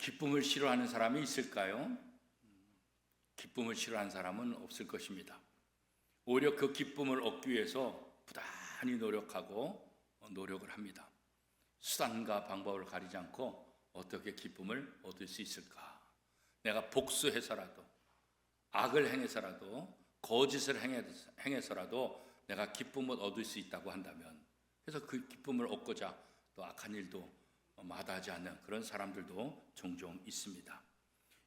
기쁨을 싫어하는 사람이 있을까요? 기쁨을 싫어하는 사람은 없을 것입니다. 오히려 그 기쁨을 얻기 위해서 부단히 노력을 합니다. 수단과 방법을 가리지 않고 어떻게 기쁨을 얻을 수 있을까? 내가 복수해서라도, 악을 행해서라도, 거짓을 행해서라도 내가 기쁨을 얻을 수 있다고 한다면, 그래서 그 기쁨을 얻고자 또 악한 일도 마다하지 않는 그런 사람들도 종종 있습니다.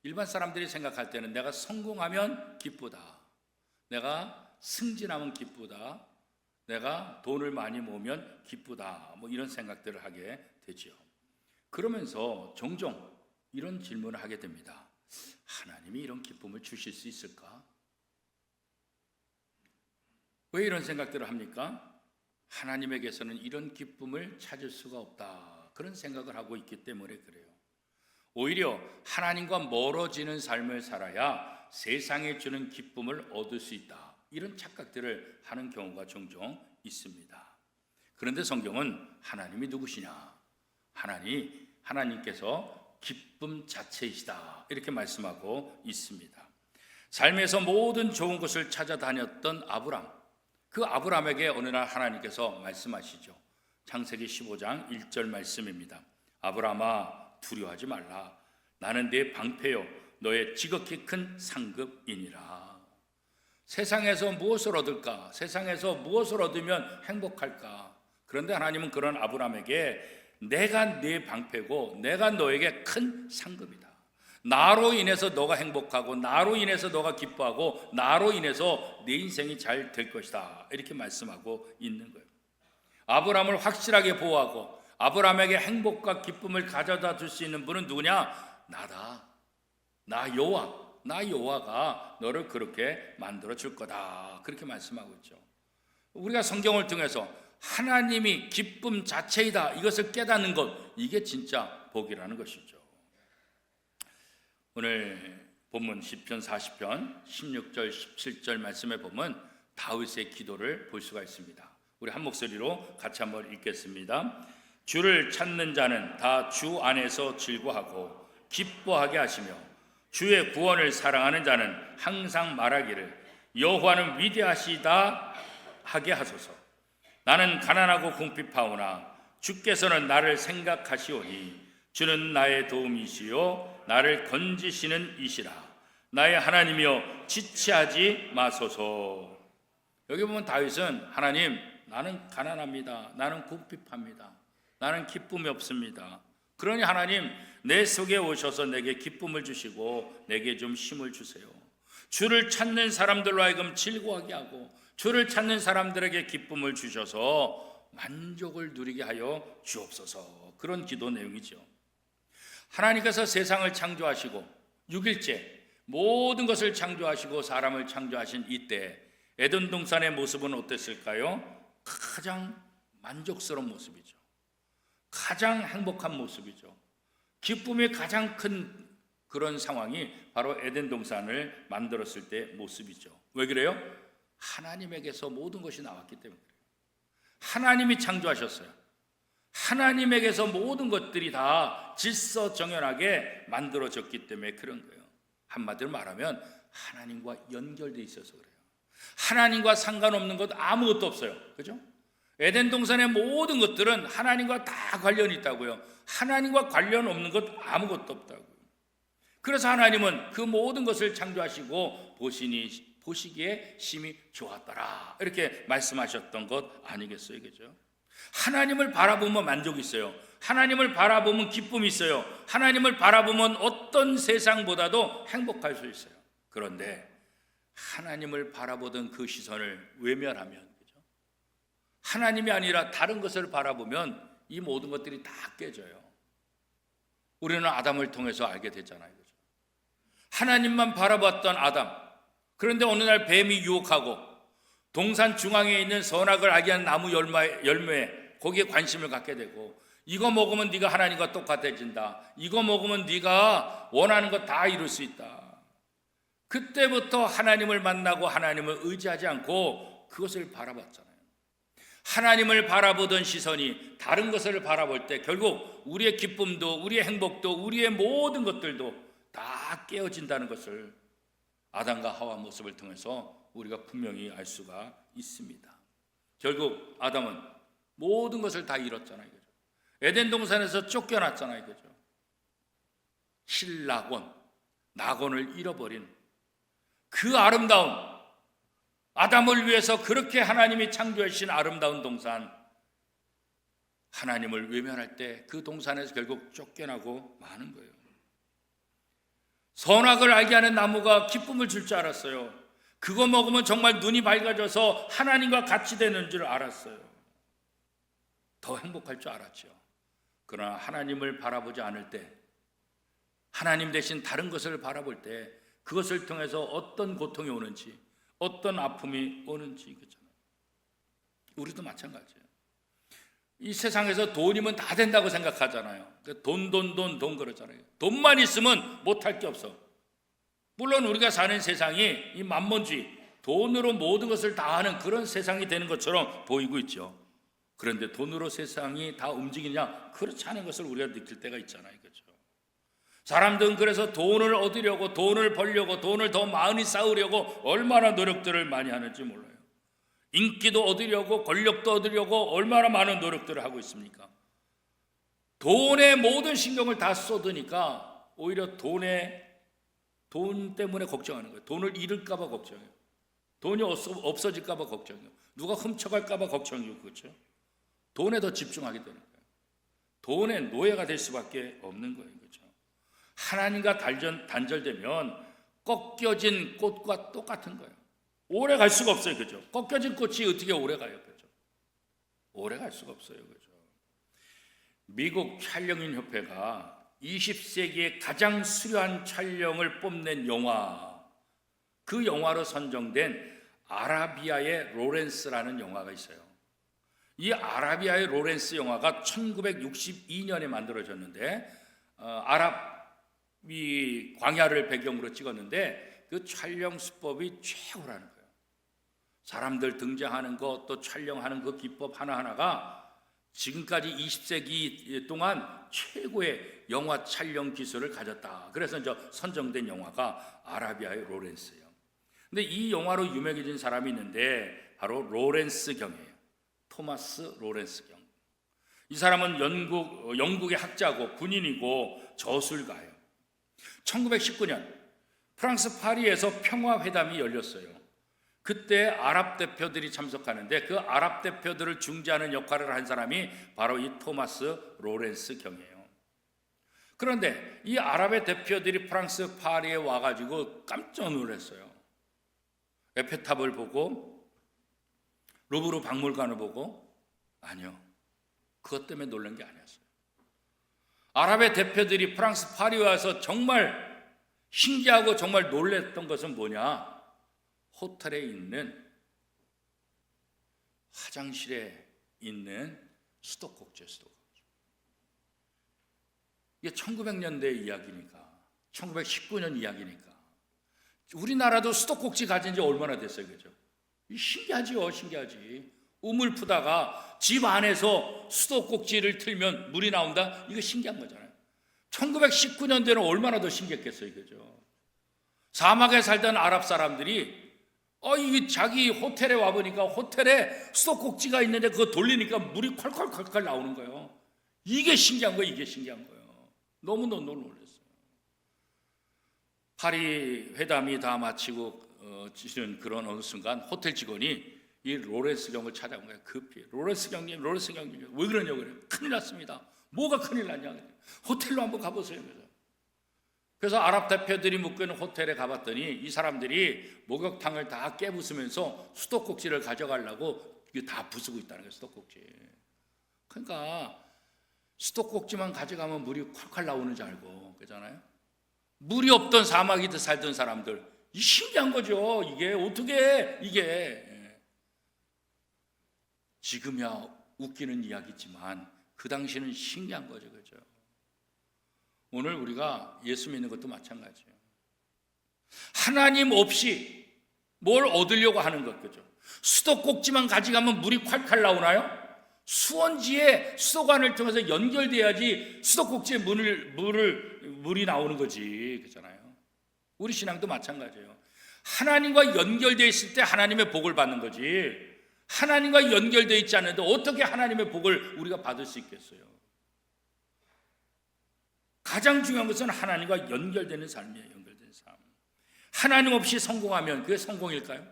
일반 사람들이 생각할 때는 내가 성공하면 기쁘다, 내가 승진하면 기쁘다, 내가 돈을 많이 모으면 기쁘다, 이런 생각들을 하게 되죠. 그러면서 종종 이런 질문을 하게 됩니다. 하나님이 이런 기쁨을 주실 수 있을까? 왜 이런 생각들을 합니까? 하나님에게서는 이런 기쁨을 찾을 수가 없다, 그런 생각을 하고 있기 때문에 그래요. 오히려 하나님과 멀어지는 삶을 살아야 세상에 주는 기쁨을 얻을 수 있다, 이런 착각들을 하는 경우가 종종 있습니다. 그런데 성경은 하나님이 누구시냐? 하나님께서 기쁨 자체이시다, 이렇게 말씀하고 있습니다. 삶에서 모든 좋은 것을 찾아다녔던 아브람, 그 아브람에게 어느 날 하나님께서 말씀하시죠. 창세기 15장 1절 말씀입니다. 아브람아, 두려워하지 말라. 나는 네 방패요 너의 지극히 큰 상급이니라. 세상에서 무엇을 얻을까? 세상에서 무엇을 얻으면 행복할까? 그런데 하나님은 그런 아브람에게 내가 네 방패고 내가 너에게 큰 상급이다. 나로 인해서 너가 행복하고 나로 인해서 너가 기뻐하고 나로 인해서 네 인생이 잘 될 것이다, 이렇게 말씀하고 있는 거예요. 아브람을 확실하게 보호하고 아브람에게 행복과 기쁨을 가져다 줄 수 있는 분은 누구냐? 나다. 나 여호와가 너를 그렇게 만들어 줄 거다, 그렇게 말씀하고 있죠. 우리가 성경을 통해서 하나님이 기쁨 자체이다, 이것을 깨닫는 것, 이게 진짜 복이라는 것이죠. 오늘 본문 시편 40편 16절 17절 말씀에 보면 다윗의 기도를 볼 수가 있습니다. 우리 한 목소리로 같이 한번 읽겠습니다. 주를 찾는 자는 다 주 안에서 즐거워하고 기뻐하게 하시며 주의 구원을 사랑하는 자는 항상 말하기를 여호와는 위대하시다 하게 하소서. 나는 가난하고 궁핍하오나 주께서는 나를 생각하시오니 주는 나의 도움이시요 나를 건지시는 이시라. 나의 하나님이여 지체하지 마소서. 여기 보면 다윗은 하나님, 나는 가난합니다. 나는 궁핍합니다. 나는 기쁨이 없습니다. 그러니 하나님, 내 속에 오셔서 내게 기쁨을 주시고 내게 좀 힘을 주세요. 주를 찾는 사람들로 하여금 즐거워하게 하고 주를 찾는 사람들에게 기쁨을 주셔서 만족을 누리게 하여 주옵소서. 그런 기도 내용이죠. 하나님께서 세상을 창조하시고 6일째 모든 것을 창조하시고 사람을 창조하신 이때 에덴 동산의 모습은 어땠을까요? 가장 만족스러운 모습이죠. 가장 행복한 모습이죠. 기쁨이 가장 큰 그런 상황이 바로 에덴 동산을 만들었을 때 모습이죠. 왜 그래요? 하나님에게서 모든 것이 나왔기 때문에 그래요. 하나님이 창조하셨어요. 하나님에게서 모든 것들이 다 질서정연하게 만들어졌기 때문에 그런 거예요. 한마디로 말하면 하나님과 연결되어 있어서 그래요. 하나님과 상관없는 것 아무것도 없어요. 그죠? 에덴 동산의 모든 것들은 하나님과 다 관련이 있다고요. 하나님과 관련 없는 것 아무것도 없다고요. 그래서 하나님은 그 모든 것을 창조하시고 보시기에 심히 좋았더라, 이렇게 말씀하셨던 것 아니겠어요? 그죠? 하나님을 바라보면 만족이 있어요. 하나님을 바라보면 기쁨이 있어요. 하나님을 바라보면 어떤 세상보다도 행복할 수 있어요. 그런데 하나님을 바라보던 그 시선을 외면하면, 그죠? 하나님이 아니라 다른 것을 바라보면 이 모든 것들이 다 깨져요. 우리는 아담을 통해서 알게 됐잖아요. 그죠? 하나님만 바라봤던 아담, 그런데 어느 날 뱀이 유혹하고 동산 중앙에 있는 선악을 알게 하는 나무 열매에 거기에 관심을 갖게 되고, 이거 먹으면 네가 하나님과 똑같아진다, 이거 먹으면 네가 원하는 거 다 이룰 수 있다. 그때부터 하나님을 만나고 하나님을 의지하지 않고 그것을 바라봤잖아요. 하나님을 바라보던 시선이 다른 것을 바라볼 때 결국 우리의 기쁨도 우리의 행복도 우리의 모든 것들도 다 깨어진다는 것을 아담과 하와 모습을 통해서 우리가 분명히 알 수가 있습니다. 결국 아담은 모든 것을 다 잃었잖아요. 그죠? 에덴 동산에서 쫓겨났잖아요. 그죠? 신락원, 낙원을 잃어버린 그 아름다운 아담을 위해서 그렇게 하나님이 창조하신 아름다운 동산, 하나님을 외면할 때 그 동산에서 결국 쫓겨나고 마는 거예요. 선악을 알게 하는 나무가 기쁨을 줄 줄 알았어요. 그거 먹으면 정말 눈이 밝아져서 하나님과 같이 되는 줄 알았어요. 더 행복할 줄 알았죠. 그러나 하나님을 바라보지 않을 때, 하나님 대신 다른 것을 바라볼 때 그것을 통해서 어떤 고통이 오는지, 어떤 아픔이 오는지, 그렇잖아요. 우리도 마찬가지예요. 이 세상에서 돈이면 다 된다고 생각하잖아요. 돈 그러잖아요. 돈만 있으면 못할 게 없어. 물론 우리가 사는 세상이 이 만몬주의, 돈으로 모든 것을 다 하는 그런 세상이 되는 것처럼 보이고 있죠. 그런데 돈으로 세상이 다 움직이냐? 그렇지 않은 것을 우리가 느낄 때가 있잖아요. 그렇죠? 사람들은 그래서 돈을 얻으려고, 돈을 벌려고, 돈을 더 많이 쌓으려고 얼마나 노력들을 많이 하는지 몰라요. 인기도 얻으려고, 권력도 얻으려고 얼마나 많은 노력들을 하고 있습니까? 돈에 모든 신경을 다 쏟으니까 오히려 돈 때문에 걱정하는 거예요. 돈을 잃을까 봐 걱정해요. 돈이 없어질까 봐 걱정해요. 누가 훔쳐갈까 봐 걱정이고, 그렇죠? 돈에 더 집중하게 되는 거예요. 돈의 노예가 될 수밖에 없는 거예요. 그렇죠? 하나님과 단절되면 꺾여진 꽃과 똑같은 거예요. 오래 갈 수가 없어요. 그죠? 꺾여진 꽃이 어떻게 오래 가요? 그죠? 오래 갈 수가 없어요. 그죠? 미국 촬영인 협회가 20세기의 가장 수려한 촬영을 뽐낸 영화, 그 영화로 선정된 아라비아의 로렌스라는 영화가 있어요. 이 아라비아의 로렌스 영화가 1962년에 만들어졌는데 아랍이 광야를 배경으로 찍었는데 그 촬영 수법이 최고라는 거예요. 사람들 등장하는 것, 또 촬영하는 그 기법 하나하나가 지금까지 20세기 동안 최고의 영화 촬영 기술을 가졌다. 그래서 선정된 영화가 아라비아의 로렌스예요. 근데 이 영화로 유명해진 사람이 있는데 바로 로렌스 경이에요. 토마스 로렌스 경. 이 사람은 영국의 학자고 군인이고 저술가예요. 1919년 프랑스 파리에서 평화회담이 열렸어요. 그때 아랍 대표들이 참석하는데 그 아랍 대표들을 중재하는 역할을 한 사람이 바로 이 토마스 로렌스 경이에요. 그런데 이 아랍의 대표들이 프랑스 파리에 와가지고 깜짝 놀랐어요. 에펠탑을 보고 루브르 박물관을 보고, 아니요, 그것 때문에 놀란 게 아니었어요. 아랍의 대표들이 프랑스 파리에 와서 정말 신기하고 정말 놀랐던 것은 뭐냐? 호텔에 있는 화장실에 있는 수도꼭지예요. 이게 1900년대 이야기니까, 1919년 이야기니까 우리나라도 수도꼭지 가진 지 얼마나 됐어요. 그죠? 신기하지요. 신기하지. 우물 푸다가 집 안에서 수도꼭지를 틀면 물이 나온다? 이거 신기한 거잖아요. 1919년대는 얼마나 더 신기했겠어요. 그죠? 사막에 살던 아랍 사람들이 이게 자기 호텔에 와보니까 호텔에 수도꼭지가 있는데 그거 돌리니까 물이 콸콸콸콸 나오는 거예요. 이게 신기한 거예요. 이게 신기한 거예요. 너무너무 놀랐어요. 파리 회담이 다 마치고 지는 그런 어느 순간 호텔 직원이 이 로렌스 경을 찾아온 거예요. 급히. 로렌스 경님 왜 그러냐고 그래요. 큰일 났습니다. 뭐가 큰일 났냐. 호텔로 한번 가보세요. 그래서 아랍 대표들이 묵고 있는 호텔에 가봤더니 이 사람들이 목욕탕을 다 깨부수면서 수도꼭지를 가져가려고 다 부수고 있다는 거예요. 수도꼭지. 그러니까 수도꼭지만 가져가면 물이 콸콸 나오는 줄 알고, 그렇잖아요. 물이 없던 사막에 살던 사람들, 이 신기한 거죠. 이게 어떻게 이게. 지금이야 웃기는 이야기지만 그 당시는 신기한 거죠. 그죠? 오늘 우리가 예수 믿는 것도 마찬가지예요. 하나님 없이 뭘 얻으려고 하는 것, 그죠? 수도꼭지만 가져가면 물이 콸콸 나오나요? 수원지에 수도관을 통해서 연결돼야지 수도꼭지에 물이 나오는 거지. 그렇잖아요. 우리 신앙도 마찬가지예요. 하나님과 연결되어 있을 때 하나님의 복을 받는 거지. 하나님과 연결되어 있지 않는데 어떻게 하나님의 복을 우리가 받을 수 있겠어요? 가장 중요한 것은 하나님과 연결되는 삶이에요. 연결되는 삶. 하나님 없이 성공하면 그게 성공일까요?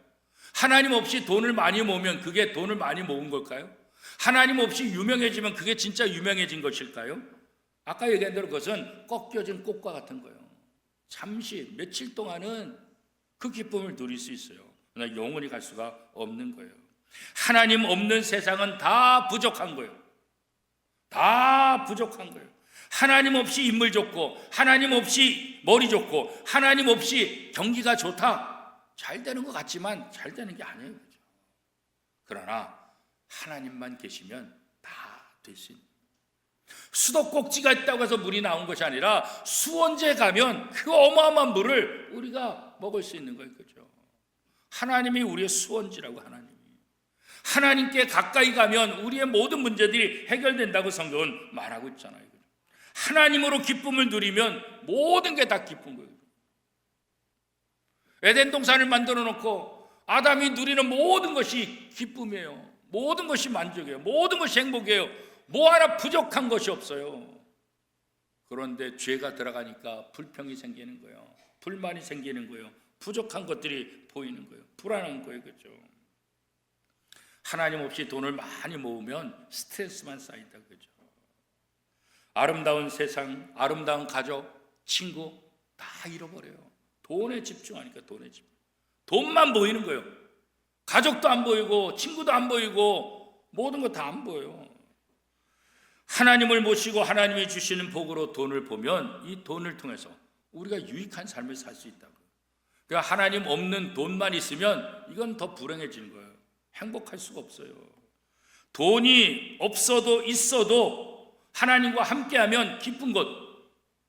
하나님 없이 돈을 많이 모으면 그게 돈을 많이 모은 걸까요? 하나님 없이 유명해지면 그게 진짜 유명해진 것일까요? 아까 얘기한 대로 그것은 꺾여진 꽃과 같은 거예요. 잠시 며칠 동안은 그 기쁨을 누릴 수 있어요. 그러나 영원히 갈 수가 없는 거예요. 하나님 없는 세상은 다 부족한 거예요. 다 부족한 거예요. 하나님 없이 인물 좋고, 하나님 없이 머리 좋고, 하나님 없이 경기가 좋다, 잘 되는 것 같지만 잘 되는 게 아니에요. 그러나 하나님만 계시면 다 될 수 있는, 수도꼭지가 있다고 해서 물이 나온 것이 아니라 수원지에 가면 그 어마어마한 물을 우리가 먹을 수 있는 거예요. 그죠? 하나님이 우리의 수원지라고. 하나님께 가까이 가면 우리의 모든 문제들이 해결된다고 성경은 말하고 있잖아요. 하나님으로 기쁨을 누리면 모든 게 다 기쁜 거예요. 에덴 동산을 만들어 놓고 아담이 누리는 모든 것이 기쁨이에요. 모든 것이 만족이에요. 모든 것이 행복이에요. 뭐 하나 부족한 것이 없어요. 그런데 죄가 들어가니까 불평이 생기는 거예요. 불만이 생기는 거예요. 부족한 것들이 보이는 거예요. 불안한 거예요. 그렇죠? 하나님 없이 돈을 많이 모으면 스트레스만 쌓인다. 그죠? 아름다운 세상, 아름다운 가족, 친구 다 잃어버려요. 돈에 집중하니까. 돈에 집중. 돈만 보이는 거예요. 가족도 안 보이고 친구도 안 보이고 모든 거 다 안 보여요. 하나님을 모시고 하나님이 주시는 복으로 돈을 보면 이 돈을 통해서 우리가 유익한 삶을 살 수 있다고. 그러니까 하나님 없는 돈만 있으면 이건 더 불행해지는 거예요. 행복할 수가 없어요. 돈이 없어도 있어도 하나님과 함께하면 기쁜 것,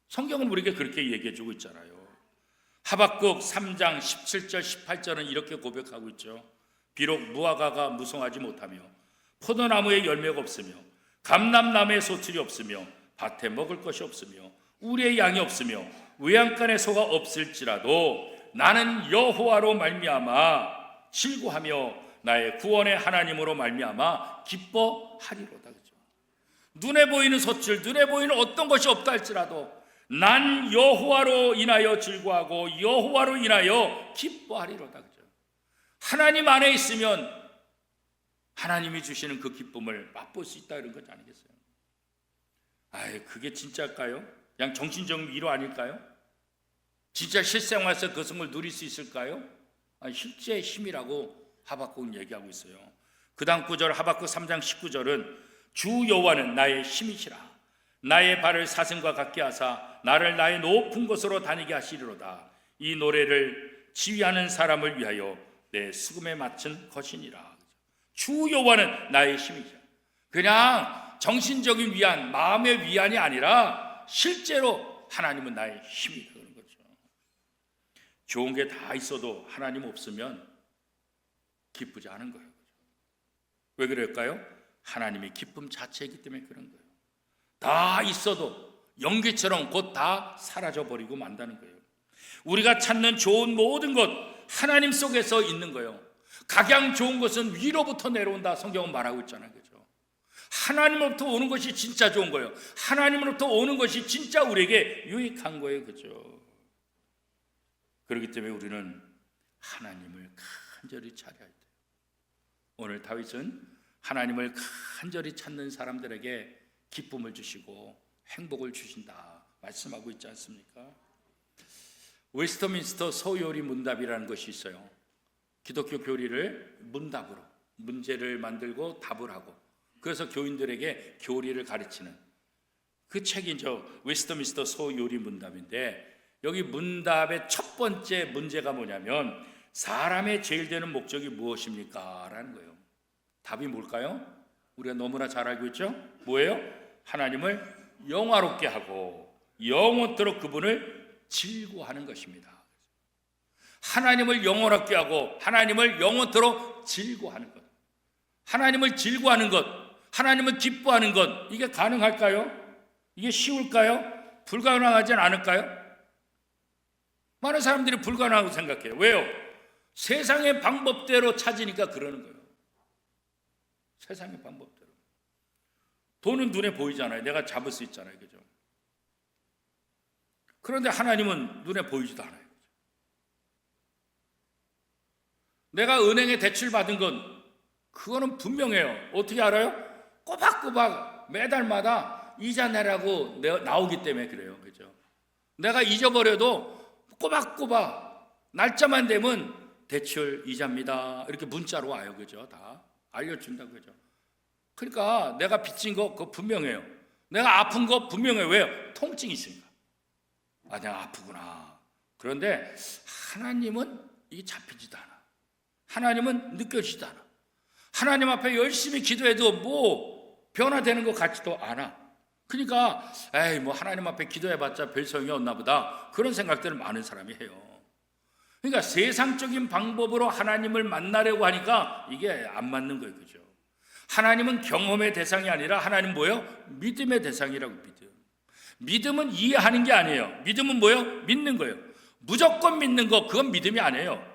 성경은 우리에게 그렇게 얘기해 주고 있잖아요. 하박국 3장 17절 18절은 이렇게 고백하고 있죠. 비록 무화과가 무성하지 못하며 포도나무에 열매가 없으며 감람나무에 소출이 없으며 밭에 먹을 것이 없으며 우리의 양이 없으며 외양간에 소가 없을지라도 나는 여호와로 말미암아 즐거하며 나의 구원의 하나님으로 말미암아 기뻐하리로다. 그죠? 눈에 보이는 소출, 눈에 보이는 어떤 것이 없다 할지라도 난 여호와로 인하여 즐거하고 여호와로 인하여 기뻐하리로다. 그죠? 하나님 안에 있으면 하나님이 주시는 그 기쁨을 맛볼 수 있다, 이런 것 아니겠어요? 그게 진짜일까요? 그냥 정신적인 위로 아닐까요? 진짜 실생활에서 그 성을 누릴 수 있을까요? 실제 힘이라고 하박국은 얘기하고 있어요. 그 다음 구절 하박국 3장 19절은 주 여호와는 나의 힘이시라. 나의 발을 사슴과 같게 하사 나를 나의 높은 곳으로 다니게 하시리로다. 이 노래를 지휘하는 사람을 위하여 내 수금에 맞춘 것이니라. 주 여호와는 나의 힘이시라. 그냥 정신적인 위안, 마음의 위안이 아니라 실제로 하나님은 나의 힘이다, 그런 거죠. 좋은 게 다 있어도 하나님 없으면 기쁘지 않은 거예요. 왜 그럴까요? 하나님이 기쁨 자체이기 때문에 그런 거예요. 다 있어도 연기처럼 곧 다 사라져버리고 만다는 거예요. 우리가 찾는 좋은 모든 것 하나님 속에서 있는 거예요. 각양 좋은 것은 위로부터 내려온다, 성경은 말하고 있잖아요. 그죠? 하나님으로부터 오는 것이 진짜 좋은 거예요. 하나님으로부터 오는 것이 진짜 우리에게 유익한 거예요. 그죠? 그렇기 때문에 우리는 하나님을 간절히 찾아야 돼요. 오늘 다윗은 하나님을 간절히 찾는 사람들에게 기쁨을 주시고 행복을 주신다 말씀하고 있지 않습니까? 웨스터민스터 소요리 문답이라는 것이 있어요. 기독교 교리를 문답으로, 문제를 만들고 답을 하고, 그래서 교인들에게 교리를 가르치는 그 책이 웨스터민스터 소요리 문답인데, 여기 문답의 첫 번째 문제가 뭐냐면 사람의 제일 되는 목적이 무엇입니까? 라는 거예요. 답이 뭘까요? 우리가 너무나 잘 알고 있죠? 뭐예요? 하나님을 영화롭게 하고 영원토록 그분을 즐거워하는 것입니다. 하나님을 영원하게 하고 하나님을 영원토록 즐거워하는 것, 하나님을 즐거워하는 것, 하나님을 기뻐하는 것, 이게 가능할까요? 이게 쉬울까요? 불가능하진 않을까요? 많은 사람들이 불가능하다고 생각해요. 왜요? 세상의 방법대로 찾으니까 그러는 거예요. 세상의 방법대로. 돈은 눈에 보이잖아요. 내가 잡을 수 있잖아요. 그죠? 그런데 하나님은 눈에 보이지도 않아요. 내가 은행에 대출 받은 건 그거는 분명해요. 어떻게 알아요? 꼬박꼬박 매달마다 이자 내라고 나오기 때문에 그래요. 그죠? 내가 잊어버려도 꼬박꼬박 날짜만 되면 대출 이자입니다. 이렇게 문자로 와요. 그죠? 다 알려준다. 그죠? 그러니까 내가 빚진 거 그거 분명해요. 내가 아픈 거 분명해요. 왜요? 통증이 있으니까. 아, 내가 아프구나. 그런데 하나님은 이게 잡히지도 않아. 하나님은 느껴지지도 않아. 하나님 앞에 열심히 기도해도 뭐 변화되는 것 같지도 않아. 그러니까 에이 뭐 하나님 앞에 기도해봤자 별 소용이 없나 보다, 그런 생각들을 많은 사람이 해요. 그러니까 세상적인 방법으로 하나님을 만나려고 하니까 이게 안 맞는 거예요. 그죠? 하나님은 경험의 대상이 아니라 하나님 뭐예요? 믿음의 대상이라고. 믿음은 이해하는 게 아니에요. 믿음은 뭐예요? 믿는 거예요. 무조건 믿는 거, 그건 믿음이 아니에요.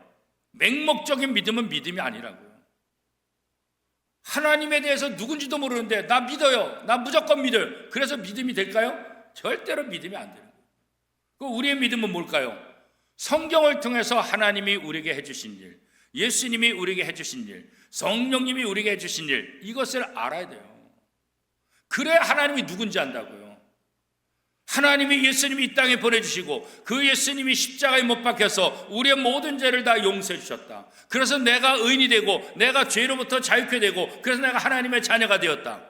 맹목적인 믿음은 믿음이 아니라고요. 하나님에 대해서 누군지도 모르는데 나 믿어요, 나 무조건 믿어요, 그래서 믿음이 될까요? 절대로 믿음이 안 되는 거예요. 우리의 믿음은 뭘까요? 성경을 통해서 하나님이 우리에게 해주신 일, 예수님이 우리에게 해주신 일, 성령님이 우리에게 해주신 일, 이것을 알아야 돼요. 그래야 하나님이 누군지 안다고요. 하나님이 예수님이 이 땅에 보내주시고 그 예수님이 십자가에 못 박혀서 우리의 모든 죄를 다 용서해 주셨다. 그래서 내가 의인이 되고 내가 죄로부터 자유케 되고 그래서 내가 하나님의 자녀가 되었다.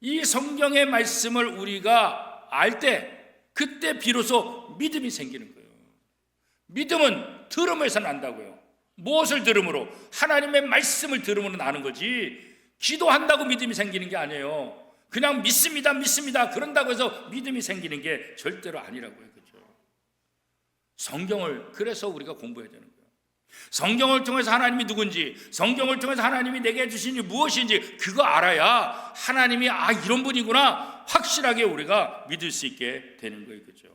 이 성경의 말씀을 우리가 알 때 그때 비로소 믿음이 생기는 거예요. 믿음은 들음에서 난다고요. 무엇을 들음으로? 하나님의 말씀을 들음으로 나는 거지, 기도한다고 믿음이 생기는 게 아니에요. 그냥 믿습니다 그런다고 해서 믿음이 생기는 게 절대로 아니라고요. 그렇죠? 성경을 그래서 우리가 공부해야 되는 거예요. 성경을 통해서 하나님이 누군지, 성경을 통해서 하나님이 내게 해주신 일 무엇인지 그거 알아야 하나님이 이런 분이구나 확실하게 우리가 믿을 수 있게 되는 거예요. 그렇죠?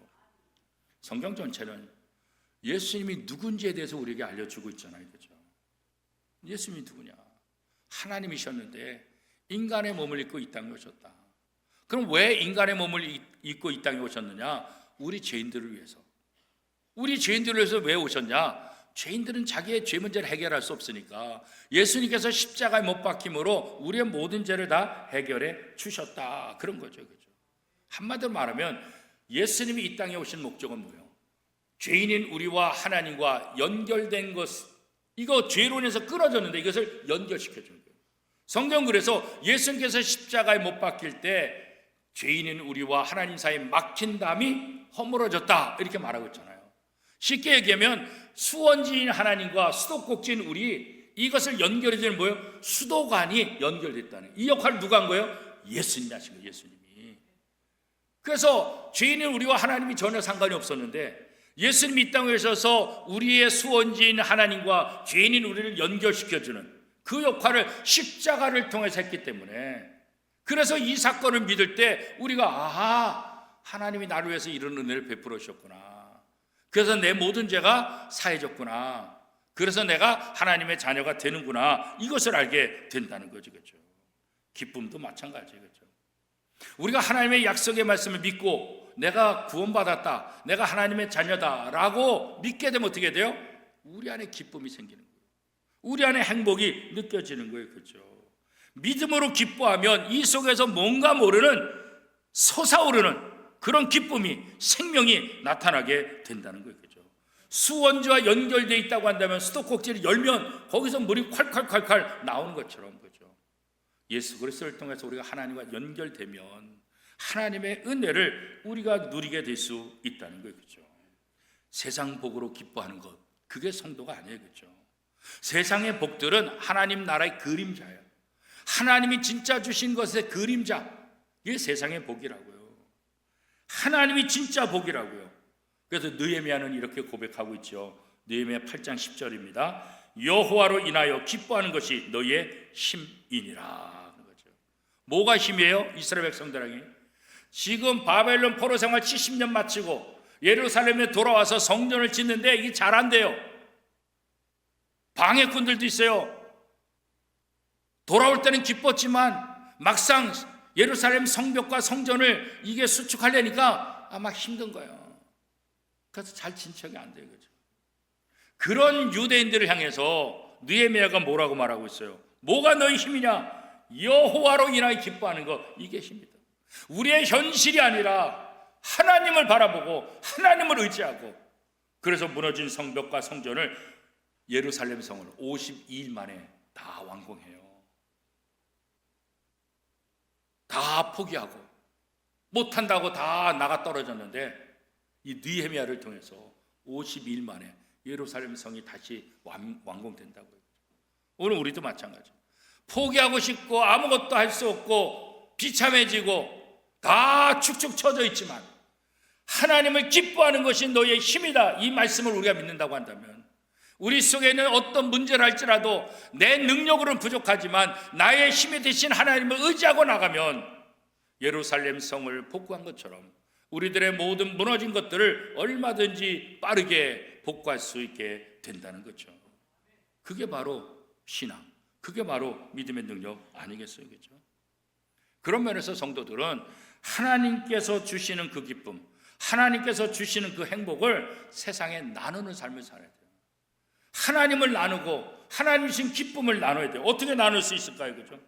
성경 전체는 예수님이 누군지에 대해서 우리에게 알려주고 있잖아요. 그렇죠? 예수님이 누구냐? 하나님이셨는데 인간의 몸을 입고 이 땅에 오셨다. 그럼 왜 인간의 몸을 입고 이 땅에 오셨느냐? 우리 죄인들을 위해서. 우리 죄인들을 위해서 왜 오셨냐? 죄인들은 자기의 죄 문제를 해결할 수 없으니까 예수님께서 십자가에 못 박힘으로 우리의 모든 죄를 다 해결해 주셨다. 그런 거죠. 그죠? 한마디로 말하면 예수님이 이 땅에 오신 목적은 뭐예요? 죄인인 우리와 하나님과 연결된 것, 이거 죄론에서 끊어졌는데 이것을 연결시켜 주는 거예요. 성경 그래서 예수님께서 십자가에 못 박힐 때 죄인인 우리와 하나님 사이에 막힌 담이 허물어졌다 이렇게 말하고 있잖아요. 쉽게 얘기하면 수원지인 하나님과 수도꼭지인 우리, 이것을 연결해주는 뭐예요? 수도관이 연결됐다는, 이 역할을 누가 한 거예요? 예수님이 하신 거예요. 예수님이. 그래서 죄인인 우리와 하나님이 전혀 상관이 없었는데 예수님이 이 땅에 오셔서 우리의 수원지인 하나님과 죄인인 우리를 연결시켜주는 그 역할을 십자가를 통해서 했기 때문에, 그래서 이 사건을 믿을 때 우리가 하나님이 나를 위해서 이런 은혜를 베풀어 주셨구나, 그래서 내 모든 죄가 사해졌구나, 그래서 내가 하나님의 자녀가 되는구나, 이것을 알게 된다는 거죠. 그렇죠? 기쁨도 마찬가지예요. 그렇죠? 우리가 하나님의 약속의 말씀을 믿고 내가 구원받았다, 내가 하나님의 자녀다라고 믿게 되면 어떻게 돼요? 우리 안에 기쁨이 생기는 거예요. 우리 안에 행복이 느껴지는 거예요. 그렇죠? 믿음으로 기뻐하면 이 속에서 뭔가 모르는 솟아오르는 그런 기쁨이, 생명이 나타나게 된다는 거예요. 그렇죠? 수원지와 연결되어 있다고 한다면 수도꼭지를 열면 거기서 물이 콸콸콸콸 나오는 것처럼, 그렇죠? 예수 그리스도를 통해서 우리가 하나님과 연결되면 하나님의 은혜를 우리가 누리게 될 수 있다는 거예요. 그렇죠? 세상 복으로 기뻐하는 것, 그게 성도가 아니에요. 그렇죠? 세상의 복들은 하나님 나라의 그림자예요. 하나님이 진짜 주신 것의 그림자, 이게 세상의 복이라고요. 하나님이 진짜 복이라고요. 그래서 느헤미야는 이렇게 고백하고 있죠. 느헤미야 8장 10절입니다. 여호와로 인하여 기뻐하는 것이 너희의 힘이니라. 뭐가 힘이에요? 이스라엘 백성들에게 지금 바벨론 포로 생활 70년 마치고 예루살렘에 돌아와서 성전을 짓는데 이게 잘 안 돼요. 방해꾼들도 있어요. 돌아올 때는 기뻤지만 막상 예루살렘 성벽과 성전을 이게 수축하려니까 아마 힘든 거예요. 그래서 잘 진척이 안 돼요. 그죠? 그런 유대인들을 향해서 느헤미야가 뭐라고 말하고 있어요? 뭐가 너희 힘이냐? 여호와로 인하여 기뻐하는 것, 이게 힘이다. 우리의 현실이 아니라 하나님을 바라보고 하나님을 의지하고, 그래서 무너진 성벽과 성전을, 예루살렘 성을 52일 만에 다 완공해요. 다 포기하고 못한다고 다 나가 떨어졌는데 이 느헤미야를 통해서 52일 만에 예루살렘 성이 다시 완공된다고요. 오늘 우리도 마찬가지. 포기하고 싶고 아무것도 할 수 없고 비참해지고 다 축축 처져 있지만 하나님을 기뻐하는 것이 너의 힘이다, 이 말씀을 우리가 믿는다고 한다면, 우리 속에는 어떤 문제를 할지라도 내 능력으로는 부족하지만 나의 힘이 되신 하나님을 의지하고 나가면 예루살렘 성을 복구한 것처럼 우리들의 모든 무너진 것들을 얼마든지 빠르게 복구할 수 있게 된다는 거죠. 그게 바로 신앙, 그게 바로 믿음의 능력 아니겠어요? 그렇죠? 그런 면에서 성도들은 하나님께서 주시는 그 기쁨, 하나님께서 주시는 그 행복을 세상에 나누는 삶을 살아야 돼요. 하나님을 나누고 하나님 주신 기쁨을 나눠야 돼요. 어떻게 나눌 수 있을까요? 그죠?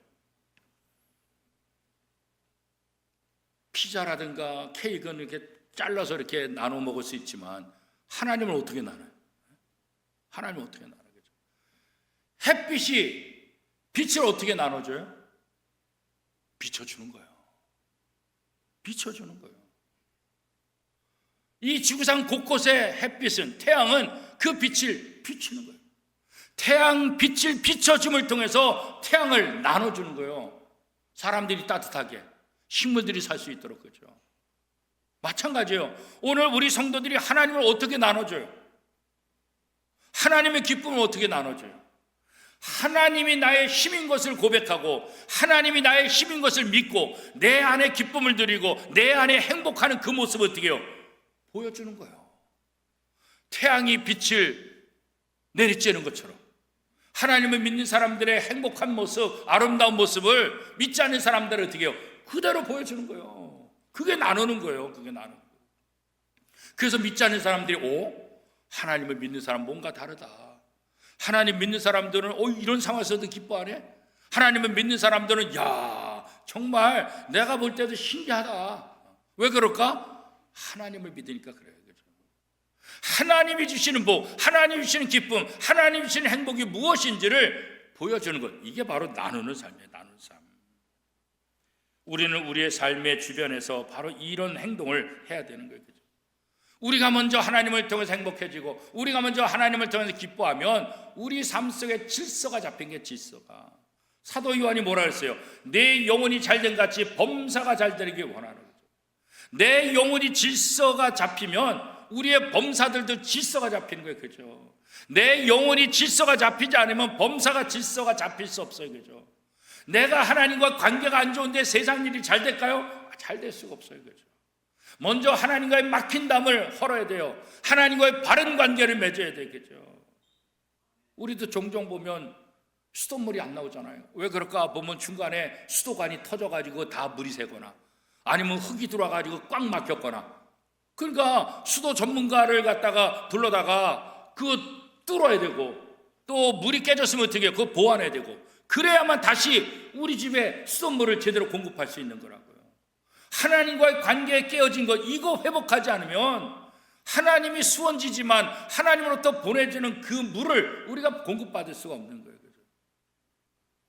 피자라든가 케이크는 이렇게 잘라서 이렇게 나눠 먹을 수 있지만 하나님을 어떻게 나눠요? 하나님을 어떻게 나눠요? 그죠? 햇빛이 빛을 어떻게 나눠줘요? 비춰주는 거예요. 비춰주는 거예요. 이 지구상 곳곳의 햇빛은, 태양은 그 빛을 비추는 거예요. 태양 빛을 비춰줌을 통해서 태양을 나눠주는 거예요. 사람들이 따뜻하게, 식물들이 살 수 있도록. 그죠? 마찬가지예요. 오늘 우리 성도들이 하나님을 어떻게 나눠줘요? 하나님의 기쁨을 어떻게 나눠줘요? 하나님이 나의 힘인 것을 고백하고 하나님이 나의 힘인 것을 믿고 내 안에 기쁨을 드리고 내 안에 행복하는 그 모습을 어떻게 해요? 보여주는 거예요. 태양이 빛을 내리쬐는 것처럼 하나님을 믿는 사람들의 행복한 모습, 아름다운 모습을 믿지 않는 사람들은 어떻게 해요? 그대로 보여주는 거예요. 그게 나누는 거예요. 그게 나누는 거예요. 그래서 믿지 않는 사람들이 하나님을 믿는 사람 뭔가 다르다. 하나님 믿는 사람들은 이런 상황에서도 기뻐하네. 하나님을 믿는 사람들은 야, 정말 내가 볼 때도 신기하다. 왜 그럴까? 하나님을 믿으니까 그래요. 그렇죠? 하나님이 주시는 복, 하나님이 주시는 기쁨, 하나님이 주시는 행복이 무엇인지를 보여주는 것, 이게 바로 나누는 삶이에요. 나누는 삶. 우리는 우리의 삶의 주변에서 바로 이런 행동을 해야 되는 거예요. 그렇죠? 우리가 먼저 하나님을 통해서 행복해지고 우리가 먼저 하나님을 통해서 기뻐하면 우리 삶 속에 질서가 잡힌 게, 질서가, 사도 요한이 뭐라 그랬어요? 내 영혼이 잘된 같이 범사가 잘 되길 원하는 거죠. 내 영혼이 질서가 잡히면 우리의 범사들도 질서가 잡히는 거예요. 그죠? 내 영혼이 질서가 잡히지 않으면 범사가 질서가 잡힐 수 없어요. 그죠? 내가 하나님과 관계가 안 좋은데 세상 일이 잘 될까요? 잘 될 수가 없어요. 그죠? 먼저 하나님과의 막힌 담을 헐어야 돼요. 하나님과의 바른 관계를 맺어야 되겠죠. 우리도 종종 보면 수돗물이 안 나오잖아요. 왜 그럴까 보면 중간에 수도관이 터져가지고 다 물이 새거나 아니면 흙이 들어와가지고 꽉 막혔거나, 그러니까 수도 전문가를 갖다가 불러다가 그거 뚫어야 되고, 또 물이 깨졌으면 어떻게 해요? 그거 보완해야 되고, 그래야만 다시 우리 집에 수돗물을 제대로 공급할 수 있는 거라고요. 하나님과의 관계에 깨어진 것, 이거 회복하지 않으면 하나님이 수원지지만 하나님으로부터 보내주는 그 물을 우리가 공급받을 수가 없는 거예요.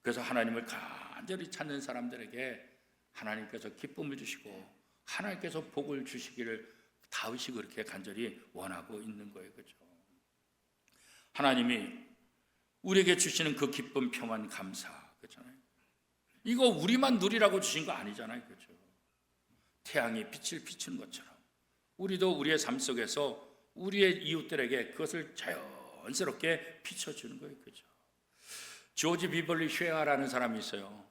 그래서 하나님을 간절히 찾는 사람들에게 하나님께서 기쁨을 주시고 하나님께서 복을 주시기를 다윗이 그렇게 간절히 원하고 있는 거예요. 그렇죠? 하나님이 우리에게 주시는 그 기쁨, 평안, 감사, 그렇잖아요. 이거 우리만 누리라고 주신 거 아니잖아요. 그렇죠? 태양이 빛을 비추는 것처럼 우리도 우리의 삶 속에서 우리의 이웃들에게 그것을 자연스럽게 비춰주는 거예요. 그죠? 조지 비벌리 쉐아라는 사람이 있어요.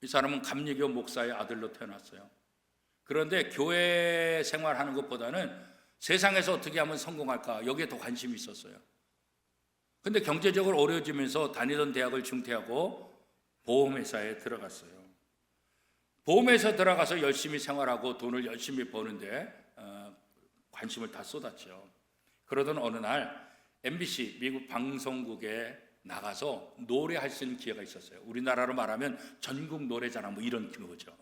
이 사람은 감리교 목사의 아들로 태어났어요. 그런데 교회 생활하는 것보다는 세상에서 어떻게 하면 성공할까, 여기에 더 관심이 있었어요. 근데 경제적으로 어려워지면서 다니던 대학을 중퇴하고 보험회사에 들어갔어요. 보험회사 들어가서 열심히 생활하고 돈을 열심히 버는데 관심을 다 쏟았죠. 그러던 어느 날 MBC 미국 방송국에 나가서 노래할 수 있는 기회가 있었어요. 우리나라로 말하면 전국 노래자랑 뭐 이런 거죠.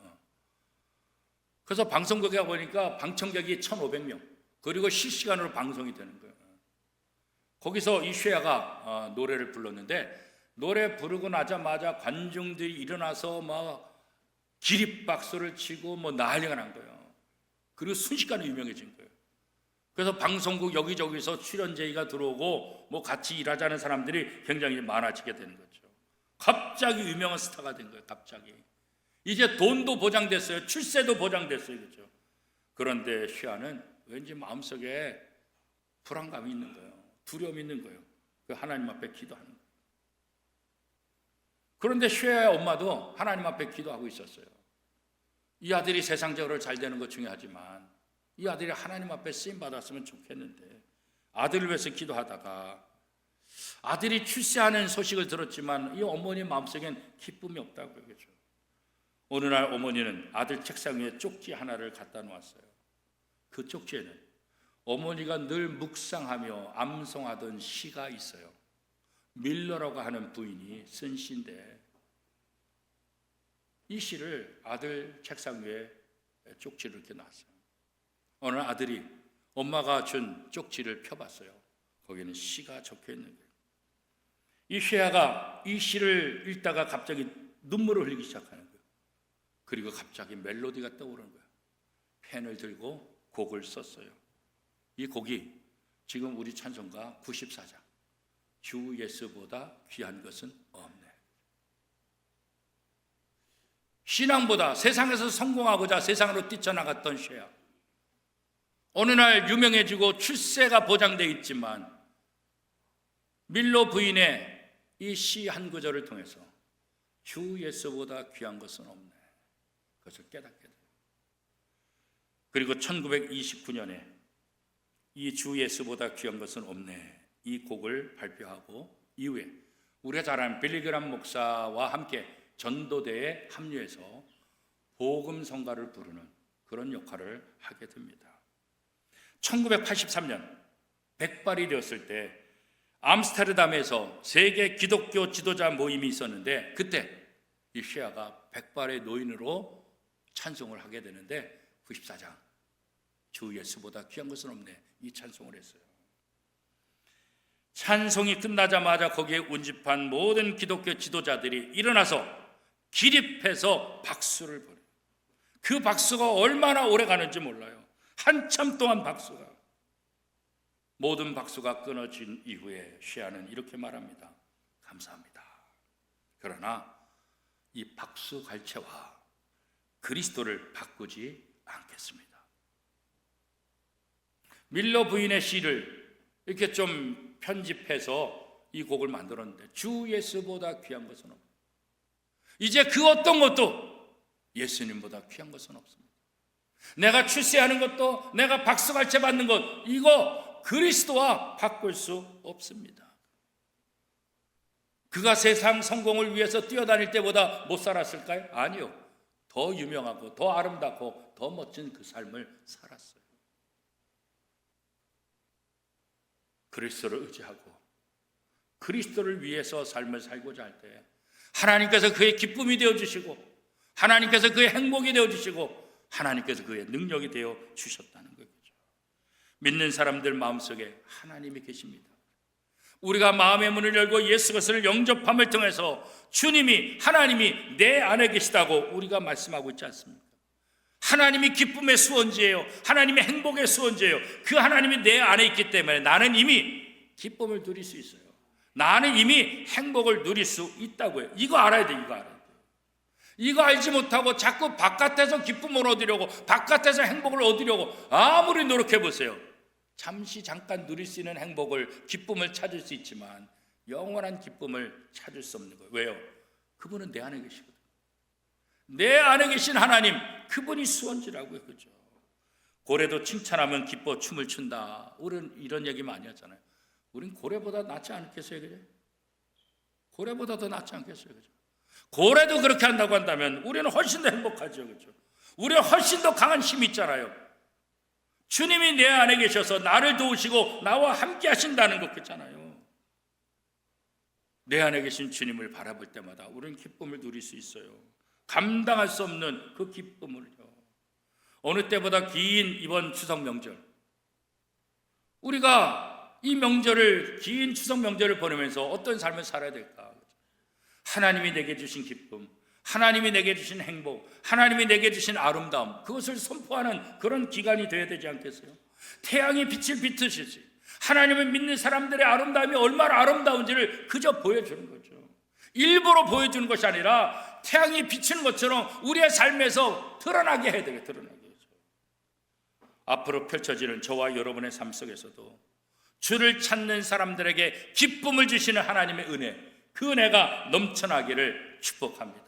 그래서 방송국에 가보니까 방청객이 1,500명, 그리고 실시간으로 방송이 되는 거예요. 거기서 이 쉐아가 노래를 불렀는데, 노래 부르고 나자마자 관중들이 일어나서 막 기립박수를 치고 뭐 난리가 난 거예요. 그리고 순식간에 유명해진 거예요. 그래서 방송국 여기저기서 출연 제의가 들어오고 뭐 같이 일하자는 사람들이 굉장히 많아지게 되는 거죠. 갑자기 유명한 스타가 된 거예요. 갑자기 이제 돈도 보장됐어요. 출세도 보장됐어요. 그렇죠? 그런데 쉐아는 왠지 마음속에 불안감이 있는 거예요. 두려움이 있는 거예요. 그 하나님 앞에 기도하는 거예요. 그런데 쉐아의 엄마도 하나님 앞에 기도하고 있었어요. 이 아들이 세상적으로 잘 되는 것 중요하지만 이 아들이 하나님 앞에 쓰임 받았으면 좋겠는데, 아들을 위해서 기도하다가 아들이 출세하는 소식을 들었지만 이 어머니 마음속엔 기쁨이 없다고요. 그렇죠? 어느 날 어머니는 아들 책상 위에 쪽지 하나를 갖다 놓았어요. 그 쪽지에는 어머니가 늘 묵상하며 암송하던 시가 있어요. 밀러라고 하는 부인이 쓴 시인데, 이 시를 아들 책상 위에 쪽지를 이렇게 놨어요. 어느 날 아들이 엄마가 준 쪽지를 펴봤어요. 거기는 시가 적혀 있는 거예요. 이 쉐아가 이 시를 읽다가 갑자기 눈물을 흘리기 시작하는 거예요. 그리고 갑자기 멜로디가 떠오르는 거예요. 펜을 들고 곡을 썼어요. 이 곡이 지금 우리 찬송가 94장, 주 예수보다 귀한 것은 없네. 신앙보다 세상에서 성공하고자 세상으로 뛰쳐나갔던 쉐아, 어느 날 유명해지고 출세가 보장되어 있지만 밀로 부인의 이 시 한 구절을 통해서 주 예수보다 귀한 것은 없네, 그것을 깨닫게 돼요. 그리고 1929년에 이 주 예수보다 귀한 것은 없네, 이 곡을 발표하고 이후에 우리가 잘 아는 빌리그람 목사와 함께 전도대에 합류해서 복음 성가를 부르는 그런 역할을 하게 됩니다. 1983년 백발이 되었을 때 암스테르담에서 세계 기독교 지도자 모임이 있었는데, 그때 이 쉐아가 백발의 노인으로 찬송을 하게 되는데 94장, 주 예수보다 귀한 것은 없네, 이 찬송을 했어요. 찬송이 끝나자마자 거기에 운집한 모든 기독교 지도자들이 일어나서 기립해서 박수를 보내요. 그 박수가 얼마나 오래 가는지 몰라요. 한참 동안 박수가. 모든 박수가 끊어진 이후에 쉐아는 이렇게 말합니다. 감사합니다. 그러나 이 박수 갈채와 그리스도를 바꾸지 않겠습니다. 밀러 부인의 시를 이렇게 좀 편집해서 이 곡을 만들었는데, 주 예수보다 귀한 것은 없습니다. 이제 그 어떤 것도 예수님보다 귀한 것은 없습니다. 내가 출세하는 것도, 내가 박수갈채 받는 것, 이거 그리스도와 바꿀 수 없습니다. 그가 세상 성공을 위해서 뛰어다닐 때보다 못 살았을까요? 아니요. 더 유명하고 더 아름답고 더 멋진 그 삶을 살았어요. 그리스도를 의지하고 그리스도를 위해서 삶을 살고자 할 때 하나님께서 그의 기쁨이 되어주시고, 하나님께서 그의 행복이 되어주시고, 하나님께서 그의 능력이 되어 주셨다는 거죠. 믿는 사람들 마음속에 하나님이 계십니다. 우리가 마음의 문을 열고 예수 그리스도를 영접함을 통해서 주님이, 하나님이 내 안에 계시다고 우리가 말씀하고 있지 않습니까? 하나님이 기쁨의 수원지예요. 하나님의 행복의 수원지예요. 그 하나님이 내 안에 있기 때문에 나는 이미 기쁨을 누릴 수 있어요. 나는 이미 행복을 누릴 수 있다고요. 이거 알아야 돼. 이거 알아야 돼. 이거 알지 못하고 자꾸 바깥에서 기쁨을 얻으려고, 바깥에서 행복을 얻으려고 아무리 노력해 보세요. 잠시 잠깐 누릴 수 있는 행복을, 기쁨을 찾을 수 있지만 영원한 기쁨을 찾을 수 없는 거예요. 왜요? 그분은 내 안에 계시거든요. 내 안에 계신 하나님, 그분이 수원지라고요. 그죠? 고래도 칭찬하면 기뻐 춤을 춘다. 우리는 이런 얘기 많이 하잖아요. 우린 고래보다 낫지 않겠어요? 그죠? 고래보다 더 낫지 않겠어요? 그죠? 고래도 그렇게 한다고 한다면 우리는 훨씬 더 행복하죠. 그죠? 우리는 훨씬 더 강한 힘이 있잖아요. 주님이 내 안에 계셔서 나를 도우시고 나와 함께 하신다는 것 같잖아요. 내 안에 계신 주님을 바라볼 때마다 우리는 기쁨을 누릴 수 있어요. 감당할 수 없는 그 기쁨을요. 어느 때보다 긴 이번 추석 명절, 우리가 이 명절을, 긴 추석 명절을 보내면서 어떤 삶을 살아야 될까? 하나님이 내게 주신 기쁨, 하나님이 내게 주신 행복, 하나님이 내게 주신 아름다움, 그것을 선포하는 그런 기간이 되어야 되지 않겠어요? 태양이 빛을 비추시지, 하나님을 믿는 사람들의 아름다움이 얼마나 아름다운지를 그저 보여주는 거죠. 일부러 보여주는 것이 아니라 태양이 비치는 것처럼 우리의 삶에서 드러나게 해야 되겠죠. 드러나게 해야죠. 앞으로 펼쳐지는 저와 여러분의 삶 속에서도 주를 찾는 사람들에게 기쁨을 주시는 하나님의 은혜, 그 은혜가 넘쳐나기를 축복합니다.